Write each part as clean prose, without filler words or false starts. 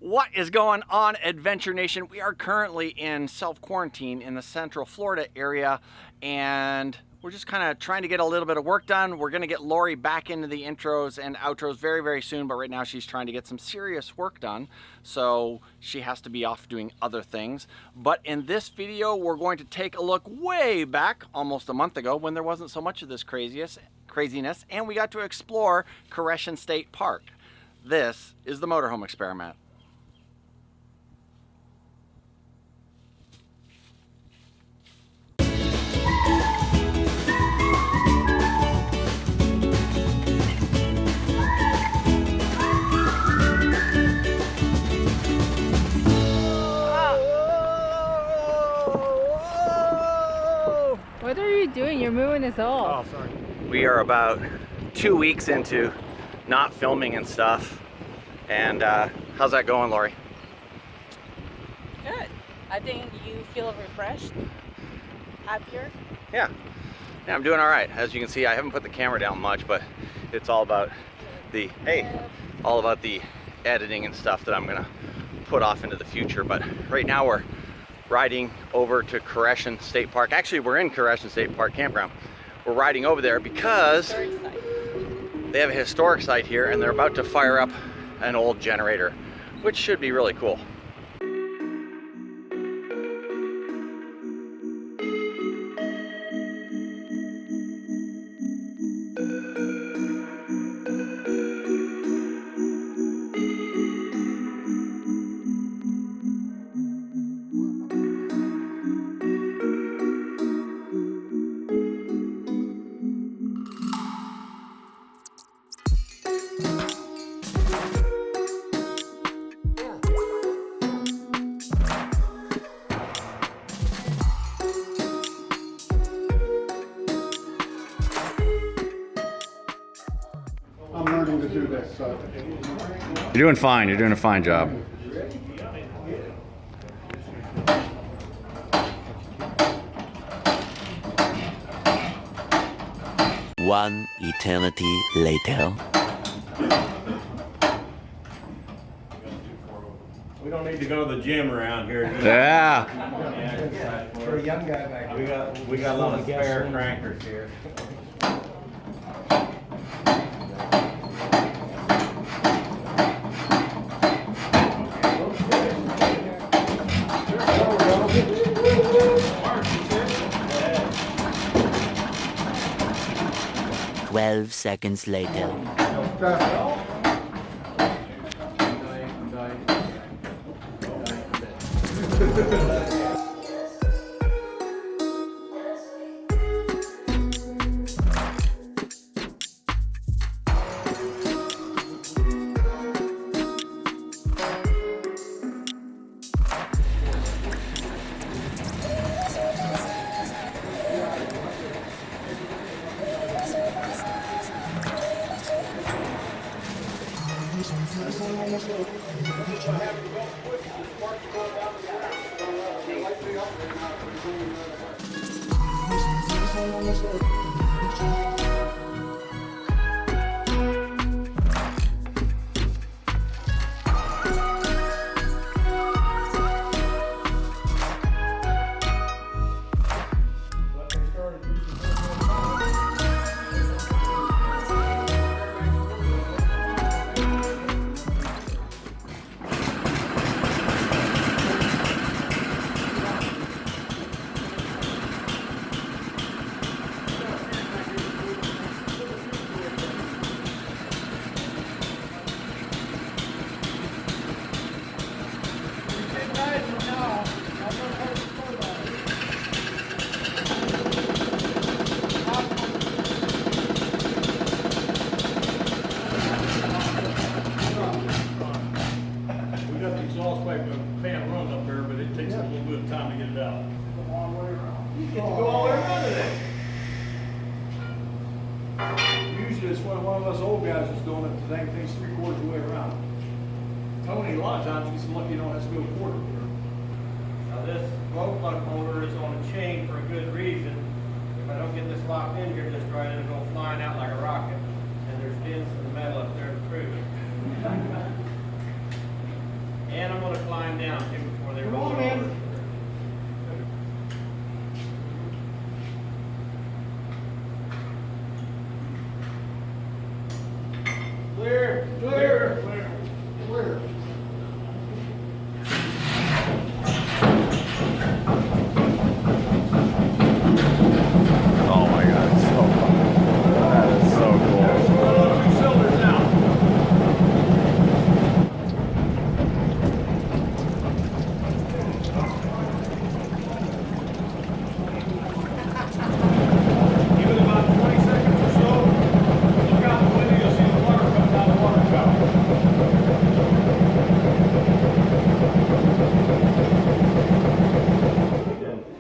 What is going on, Adventure Nation? We are currently in self-quarantine in the Central Florida area, and we're just kind of trying to get a little bit of work done. We're going to get Lori back into the intros and outros very, very soon, but right now she's trying to get some serious work done, so she has to be off doing other things. But in this video, we're going to take a look way back, almost a month ago, when there wasn't so much of this craziness, and we got to explore Koreshan State Park. This is the Motorhome Experiment. What are you doing? You're moving us all. Oh, sorry. We are about 2 weeks into not filming and stuff. And how's that going, Lori? Good. I think you feel refreshed, happier. Yeah, I'm doing all right. As you can see, I haven't put the camera down much, but it's all about the, all about the editing and stuff that I'm gonna put off into the future. But right now we're riding over to Koreshan State Park. Actually, we're in Koreshan State Park campground. We're riding over there because they have a historic site here and they're about to fire up an old generator, which should be really cool. I'm learning to do this, so. You're doing fine. You're doing a fine job. One eternity later. We don't need to go to the gym around here. Yeah. For a young guy back We got a lot of spare crankers here. there. 12 seconds later. Usually it's when one of us old guys is doing it, the dang thing's 3/4 of the way around. Tony, a lot of times he's lucky you don't have to go a quarter. Now this glow plug motor is on a chain for a good reason. If I don't get this locked in here just right, it'll go flying out like a rocket. And there's dents in the metal up there to prove it. And I'm gonna climb down too before they Come roll on it in. over. Clear, clear, clear, clear. Oh my god, it's so fun. That is so cool. Two cylinders out. Give it about 20 seconds or so. Look out the window, you'll see the water coming out of the water tower.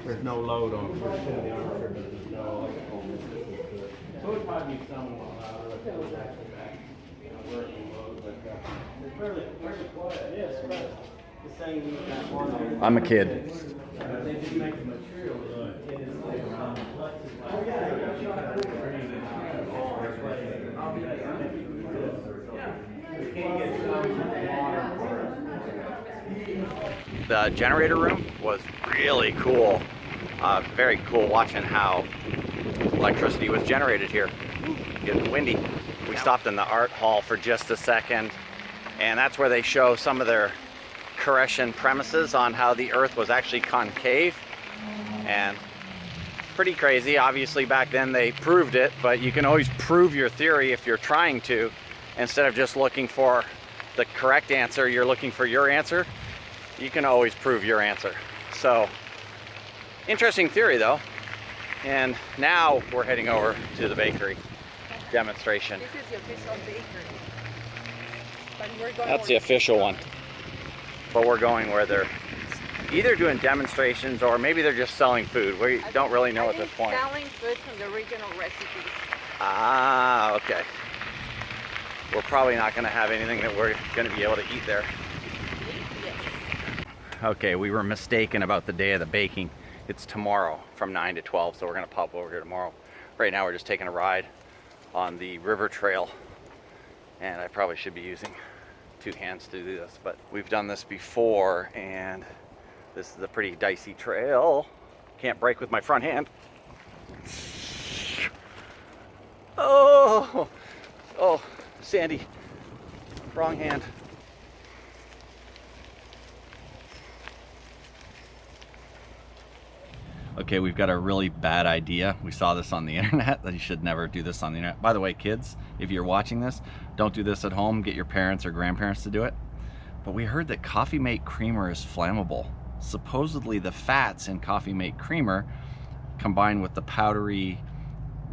There's no load on it. So it might be somewhat louder if it was actually back, working mode, but it's fairly quiet. Yes, right. The same with that one. I'm a kid. But they do make the material The generator room was really cool. Very cool watching how electricity was generated here. Getting windy. We stopped in the art hall for just a second, and that's where they show some of their Koreshan premises on how the earth was actually concave. And pretty crazy. Obviously back then they proved it, but you can always prove your theory if you're trying to. Instead of just looking for the correct answer, you're looking for your answer. You can always prove your answer. So, interesting theory though. And now we're heading over to the bakery demonstration. This is the official bakery. But we're going That's the official one. But we're going where they're either doing demonstrations or maybe they're just selling food. We don't really know at this point. Selling food from the original recipes. Ah, okay. We're probably not going to have anything that we're going to be able to eat there. Yes. Okay, we were mistaken about the day of the baking. It's tomorrow from 9 to 12, so we're going to pop over here tomorrow. Right now we're just taking a ride on the river trail, and I probably should be using two hands to do this, but we've done this before, and this is a pretty dicey trail. Can't brake with my front hand. Oh, oh, sandy, wrong hand. Okay, we've got a really bad idea. We saw this on the internet that you should never do this on the internet. By the way, kids, if you're watching this, don't do this at home. Get your parents or grandparents to do it. But we heard that Coffee Mate creamer is flammable. Supposedly the fats in Coffee Mate creamer combined with the powdery,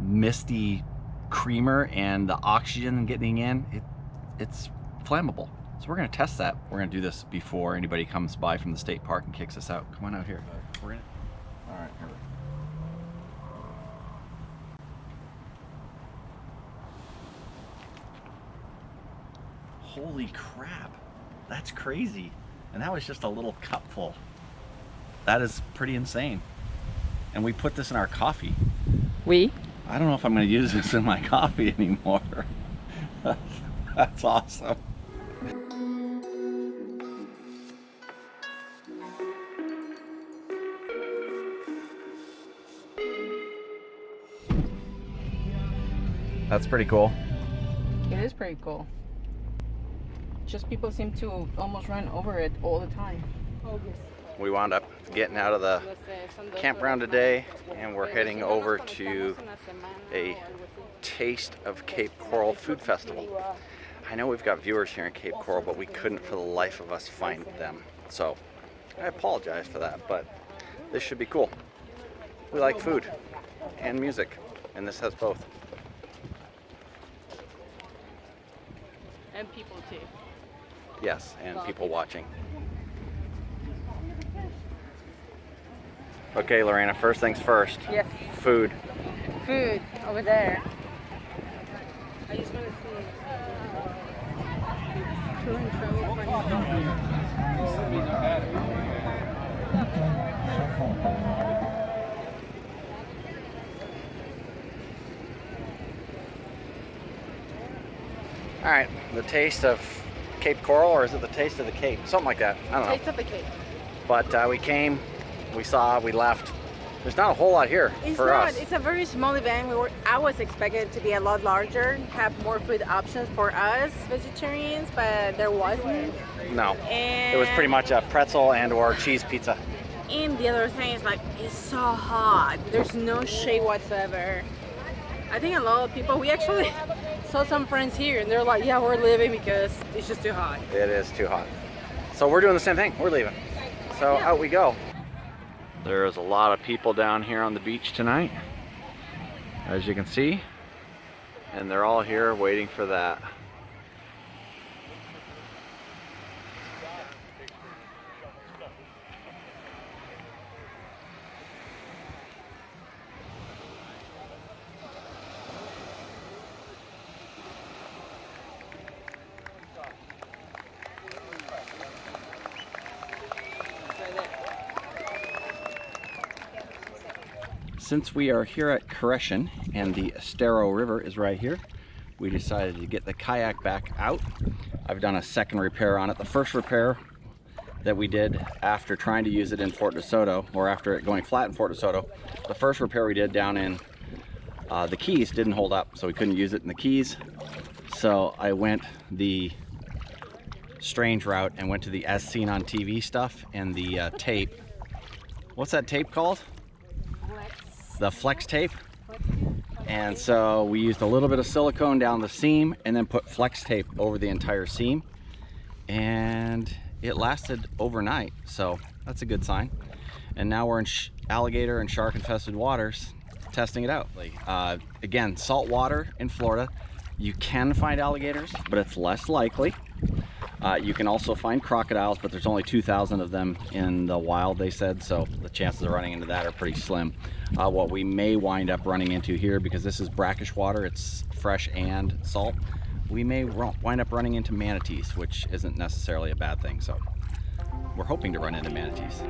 misty creamer and the oxygen getting in, it's flammable. So we're gonna test that. We're gonna do this before anybody comes by from the state park and kicks us out. Come on out here. We're gonna. All right, here we go. Holy crap, that's crazy. And that was just a little cupful. That is pretty insane. And we put this in our coffee. We? I don't know if I'm going to use this in my coffee anymore. That's awesome. That's pretty cool. It is pretty cool. Just people seem to almost run over it all the time. We wound up getting out of the campground today, and we're heading over to a Taste of Cape Coral food festival. I know we've got viewers here in Cape Coral, but we couldn't for the life of us find them. So I apologize for that, but this should be cool. We like food and music, and this has both. And people too. Yes, and people watching. Okay, Lorena, first things first. Yes. Food. Food over there. I just want to see. All right, the Taste of Cape Coral, or is it the Taste of the Cape? Something like that. I don't know. Taste of the Cape. But we came, we saw, we left. There's not a whole lot here for us. It's a very small event. I was expecting it to be a lot larger, have more food options for us vegetarians, but there wasn't. No, And it was pretty much a pretzel and or cheese pizza. And the other thing is like, it's so hot. There's no shade whatsoever. I think a lot of people, we actually saw some friends here and they're like, yeah, we're leaving because it's just too hot. It is too hot. So we're doing the same thing, we're leaving. So out we go. There's a lot of people down here on the beach tonight, as you can see, and they're all here waiting for that. Since we are here at Koreshan and the Estero River is right here, we decided to get the kayak back out. I've done a second repair on it. The first repair that we did after trying to use it in Fort DeSoto, or after it going flat in Fort DeSoto, the first repair we did down in the Keys didn't hold up, so we couldn't use it in the Keys. So I went the strange route and went to the as seen on TV stuff and the tape. What's that tape called? The flex tape. And so we used a little bit of silicone down the seam and then put flex tape over the entire seam, and it lasted overnight, so that's a good sign. And now we're in alligator and shark infested waters testing it out. Again, salt water in Florida, you can find alligators, but it's less likely. You can also find crocodiles, but there's only 2,000 of them in the wild, they said, so the chances of running into that are pretty slim. What we may wind up running into here, because this is brackish water, it's fresh and salt, we may wind up running into manatees, which isn't necessarily a bad thing, so we're hoping to run into manatees.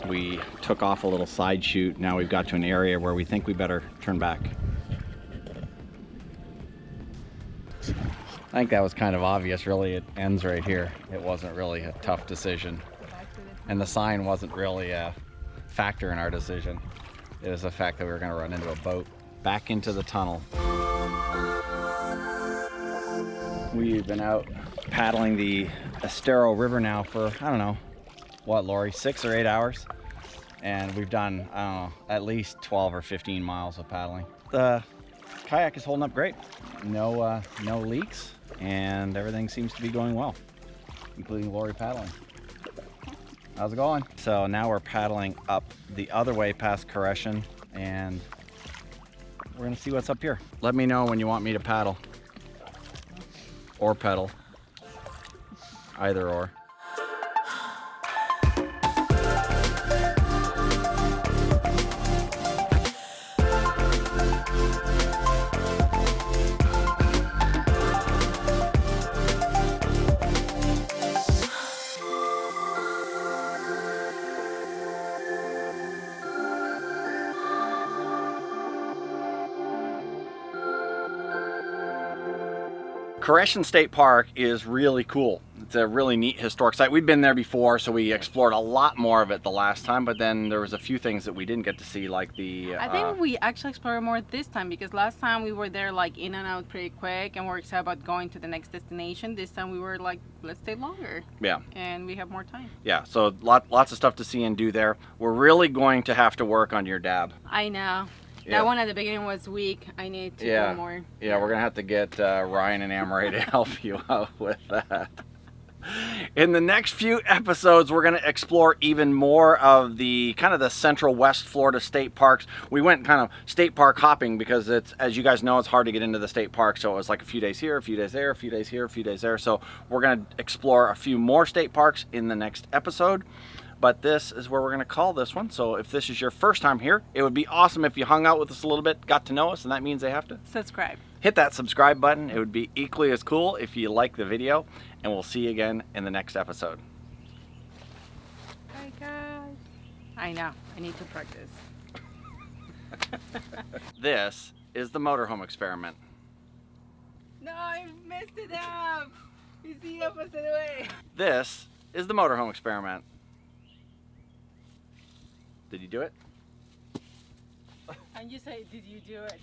We took off a little side chute. Now we've got to an area where we think we better turn back. I think that was kind of obvious, really. It ends right here. It wasn't really a tough decision. And the sign wasn't really a factor in our decision. It was the fact that we were going to run into a boat. Back into the tunnel. We've been out paddling the Estero River now for, I don't know, what, Lori, 6 or 8 hours? And we've done, I don't know, at least 12 or 15 miles of paddling. The kayak is holding up great. No leaks, and everything seems to be going well, including Lori paddling. How's it going? So now we're paddling up the other way past Koreshan, and we're gonna see what's up here. Let me know when you want me to paddle or pedal, either or. Koreshan State Park is really cool. It's a really neat historic site. We'd been there before, so we explored a lot more of it the last time, but then there was a few things that we didn't get to see, like the... I think we actually explored more this time, because last time we were there like in and out pretty quick and we're excited about going to the next destination. This time we were like, let's stay longer. Yeah. And we have more time. Yeah, so lots of stuff to see and do there. We're really going to have to work on your dab. I know. Yeah. That one at the beginning was weak. I need to go more. Yeah, we're gonna have to get Ryan and Amaray to help you out with that. In the next few episodes, we're gonna explore even more of the kind of the central West Florida state parks. We went kind of state park hopping because it's, as you guys know, it's hard to get into the state park. So it was like a few days here, a few days there, a few days here, a few days there. So we're gonna explore a few more state parks in the next episode. But this is where we're going to call this one. So if this is your first time here, it would be awesome if you hung out with us a little bit, got to know us, and that means they have to subscribe. Hit that subscribe button. It would be equally as cool if you like the video, and we'll see you again in the next episode. Bye, guys. I know. I need to practice. This is the motorhome experiment. No, I messed it up. It's the opposite way. This is the motorhome experiment. Did you do it? And you say, did you do it?